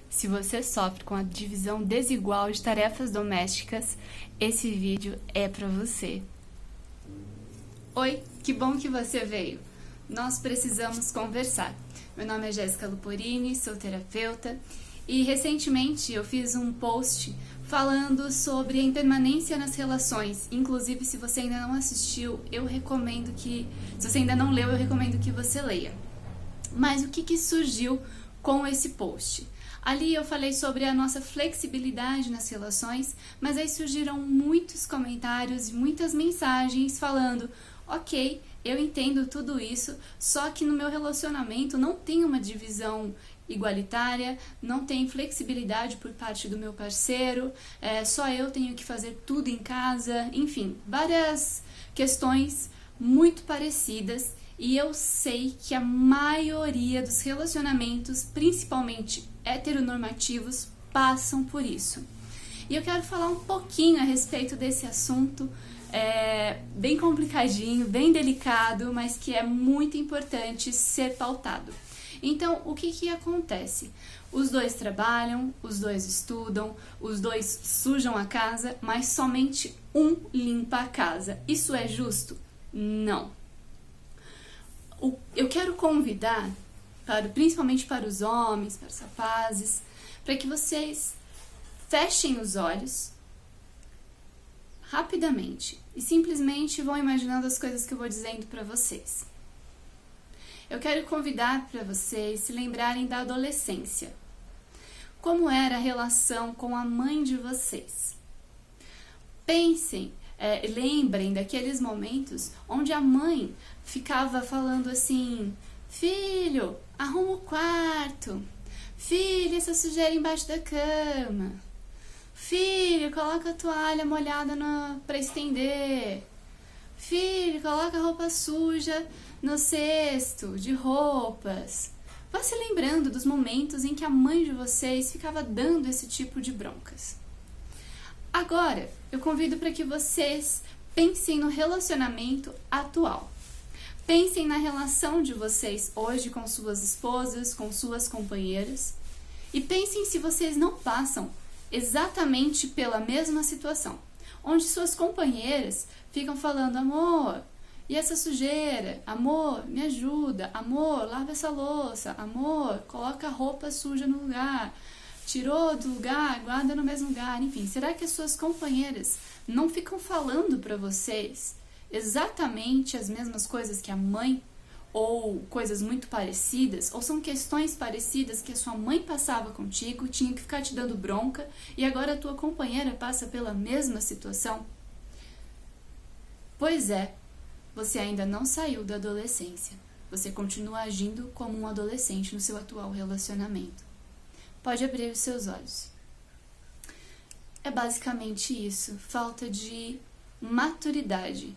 Se você sofre com a divisão desigual de tarefas domésticas, esse vídeo é para você. Oi, que bom que você veio. Nós precisamos conversar. Meu nome é Jéssica Luporini, sou terapeuta e recentemente eu fiz um post falando sobre a impermanência nas relações. Inclusive, se você ainda não assistiu, se você ainda não leu, eu recomendo que você leia. Mas o que surgiu com esse post? Ali eu falei sobre a nossa flexibilidade nas relações, mas aí surgiram muitos comentários e muitas mensagens falando: ok, eu entendo tudo isso, só que no meu relacionamento não tem uma divisão igualitária, não tem flexibilidade por parte do meu parceiro, só eu tenho que fazer tudo em casa, enfim, várias questões muito parecidas. E eu sei que a maioria dos relacionamentos, principalmente heteronormativos, passam por isso. E eu quero falar um pouquinho a respeito desse assunto, bem complicadinho, bem delicado, mas que é muito importante ser pautado. Então, o que acontece? Os dois trabalham, os dois estudam, os dois sujam a casa, mas somente um limpa a casa. Isso é justo? Não. Eu quero convidar, principalmente para os homens, para os rapazes, para que vocês fechem os olhos rapidamente e simplesmente vão imaginando as coisas que eu vou dizendo para vocês. Eu quero convidar para vocês se lembrarem da adolescência. Como era a relação com a mãe de vocês? Pensem, lembrem daqueles momentos onde a mãe ficava falando assim: filho, arruma o quarto, filho, essa sujeira embaixo da cama, filho, coloca a toalha molhada para estender, filho, coloca a roupa suja no cesto de roupas. Vá se lembrando dos momentos em que a mãe de vocês ficava dando esse tipo de broncas. Agora, eu convido para que vocês pensem no relacionamento atual. Pensem na relação de vocês hoje com suas esposas, com suas companheiras. E pensem se vocês não passam exatamente pela mesma situação, onde suas companheiras ficam falando: amor, e essa sujeira? Amor, me ajuda. Amor, lava essa louça. Amor, coloca a roupa suja no lugar. Tirou do lugar, guarda no mesmo lugar, enfim. Será que as suas companheiras não ficam falando para vocês exatamente as mesmas coisas que a mãe, ou coisas muito parecidas, ou são questões parecidas que a sua mãe passava contigo, tinha que ficar te dando bronca, e agora a tua companheira passa pela mesma situação? Pois é, você ainda não saiu da adolescência. Você continua agindo como um adolescente no seu atual relacionamento. Pode abrir os seus olhos. É basicamente isso, falta de maturidade.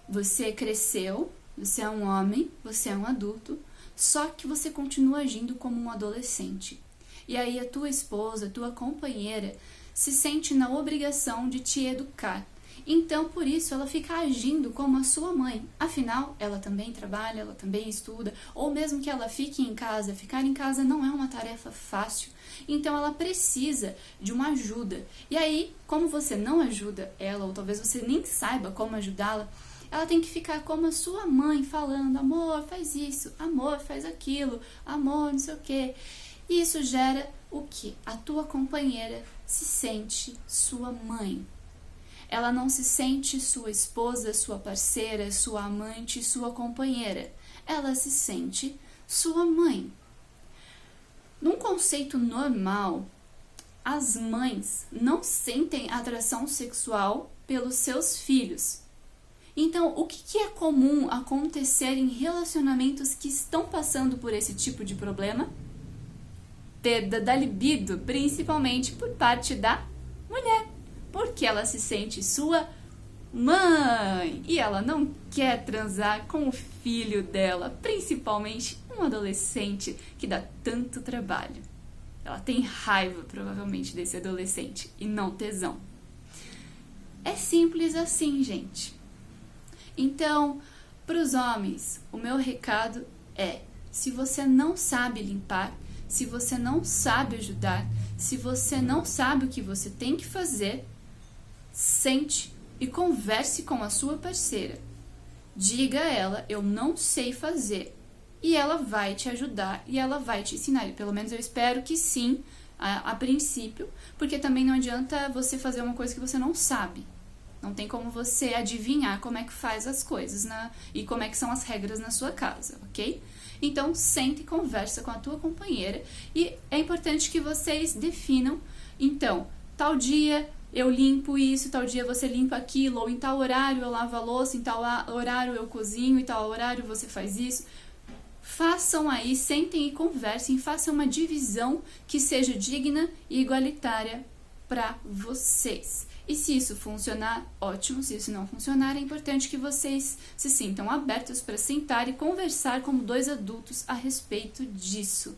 Você cresceu, você é um homem, você é um adulto, só que você continua agindo como um adolescente. E aí a tua esposa, a tua companheira, se sente na obrigação de te educar. Então, por isso, ela fica agindo como a sua mãe. Afinal, ela também trabalha, ela também estuda, ou mesmo que ela fique em casa, ficar em casa não é uma tarefa fácil. Então, ela precisa de uma ajuda. E aí, como você não ajuda ela, ou talvez você nem saiba como ajudá-la, ela tem que ficar como a sua mãe, falando: amor, faz isso, amor, faz aquilo, amor, não sei o quê. E isso gera o quê? A tua companheira se sente sua mãe. Ela não se sente sua esposa, sua parceira, sua amante, sua companheira. Ela se sente sua mãe. Num conceito normal, as mães não sentem atração sexual pelos seus filhos. Então, o que é comum acontecer em relacionamentos que estão passando por esse tipo de problema? Perda da libido, principalmente por parte da mulher. Porque ela se sente sua mãe e ela não quer transar com o filho dela, principalmente um adolescente que dá tanto trabalho. Ela tem raiva, provavelmente, desse adolescente e não tesão. É simples assim, gente. Então, para os homens, o meu recado é: se você não sabe limpar, se você não sabe ajudar, se você não sabe o que você tem que fazer, sente e converse com a sua parceira. Diga a ela, eu não sei fazer. E ela vai te ajudar e ela vai te ensinar. Pelo menos eu espero que sim, a princípio, porque também não adianta você fazer uma coisa que você não sabe. Não tem como você adivinhar como é que faz as coisas e como é que são as regras na sua casa, ok? Então, sente e conversa com a tua companheira. E é importante que vocês definam, então, tal dia eu limpo isso, tal dia você limpa aquilo, ou em tal horário eu lavo a louça, em tal horário eu cozinho, em tal horário você faz isso. Façam aí, sentem e conversem, façam uma divisão que seja digna e igualitária para vocês. E se isso funcionar, ótimo. Se isso não funcionar, é importante que vocês se sintam abertos para sentar e conversar como dois adultos a respeito disso,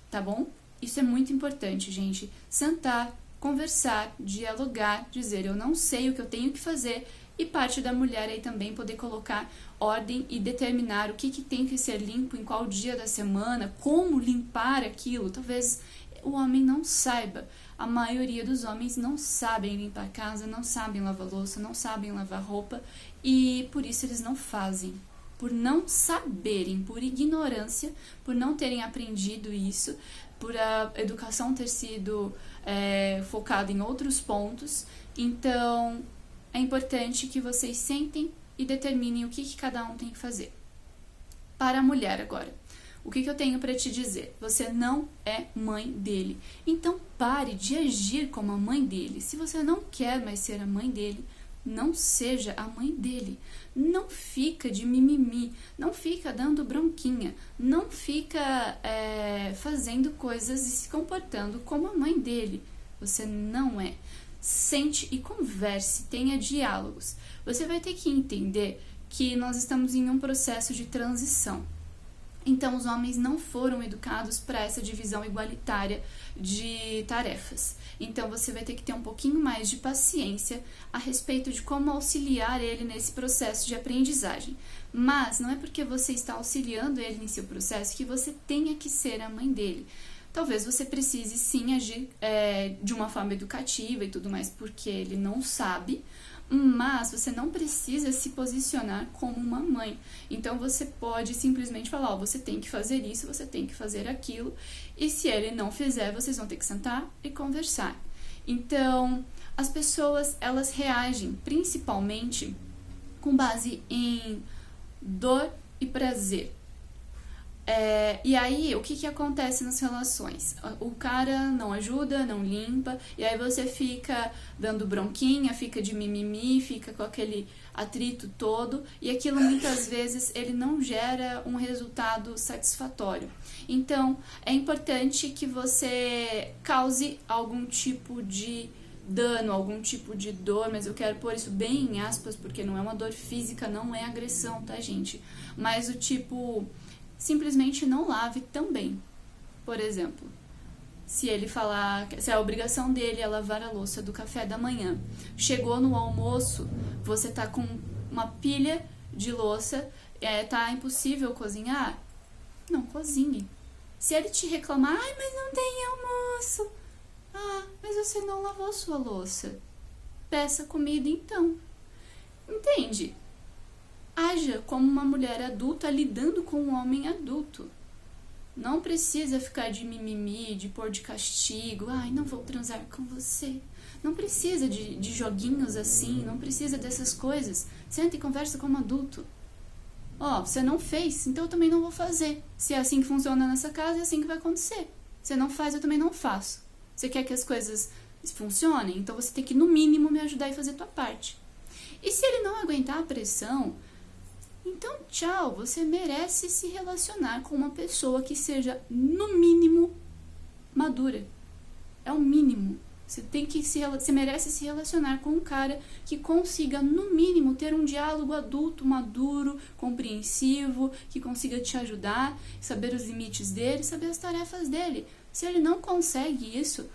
tá bom? Isso é muito importante, gente. Sentar, conversar, dialogar, dizer eu não sei o que eu tenho que fazer, e parte da mulher aí também poder colocar ordem e determinar o que tem que ser limpo em qual dia da semana, como limpar aquilo. Talvez o homem não saiba. A maioria dos homens não sabem limpar a casa, não sabem lavar louça, não sabem lavar roupa, e por isso eles não fazem. Por não saberem, por ignorância, por não terem aprendido isso, por a educação ter sido focada em outros pontos. Então, é importante que vocês sentem e determinem o que cada um tem que fazer. Para a mulher agora. O que eu tenho para te dizer? Você não é mãe dele. Então pare de agir como a mãe dele. Se você não quer mais ser a mãe dele, não seja a mãe dele. Não fica de mimimi, não fica dando bronquinha, não fica fazendo coisas e se comportando como a mãe dele. Você não é. Sente e converse, tenha diálogos. Você vai ter que entender que nós estamos em um processo de transição. Então, os homens não foram educados para essa divisão igualitária de tarefas. Então, você vai ter que ter um pouquinho mais de paciência a respeito de como auxiliar ele nesse processo de aprendizagem. Mas não é porque você está auxiliando ele em seu processo que você tenha que ser a mãe dele. Talvez você precise sim agir de uma forma educativa e tudo mais, porque ele não sabe, mas você não precisa se posicionar como uma mãe. Então você pode simplesmente falar, você tem que fazer isso, você tem que fazer aquilo, e se ele não fizer, vocês vão ter que sentar e conversar. Então, as pessoas, elas reagem principalmente com base em dor e prazer. E aí, o que acontece nas relações? O cara não ajuda, não limpa, e aí você fica dando bronquinha, fica de mimimi, fica com aquele atrito todo, e aquilo muitas vezes ele não gera um resultado satisfatório. Então, é importante que você cause algum tipo de dano, algum tipo de dor, mas eu quero pôr isso bem em aspas, porque não é uma dor física, não é agressão, tá, gente? Mas o tipo... simplesmente não lave também. Por exemplo, se ele falar, se a obrigação dele é lavar a louça do café da manhã, chegou no almoço, você tá com uma pilha de louça, tá impossível cozinhar, não cozinhe. Se ele te reclamar, ai, mas não tem almoço, mas você não lavou sua louça, peça comida então. Entende? Haja como uma mulher adulta lidando com um homem adulto. Não precisa ficar de mimimi, de pôr de castigo. Ai, não vou transar com você. Não precisa de joguinhos assim, não precisa dessas coisas. Senta e conversa como adulto. Você não fez, então eu também não vou fazer. Se é assim que funciona nessa casa, é assim que vai acontecer. Você não faz, eu também não faço. Você quer que as coisas funcionem? Então você tem que, no mínimo, me ajudar e fazer a tua parte. E se ele não aguentar a pressão... então, tchau, você merece se relacionar com uma pessoa que seja, no mínimo, madura. É o mínimo. Você merece se relacionar com um cara que consiga, no mínimo, ter um diálogo adulto, maduro, compreensivo, que consiga te ajudar, saber os limites dele, saber as tarefas dele. Se ele não consegue isso,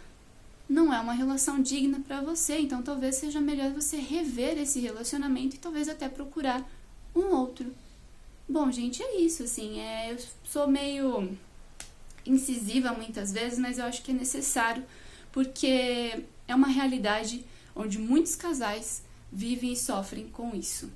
não é uma relação digna para você. Então, talvez seja melhor você rever esse relacionamento e talvez até procurar um outro. Bom, gente, é isso, assim, eu sou meio incisiva muitas vezes, mas eu acho que é necessário porque é uma realidade onde muitos casais vivem e sofrem com isso.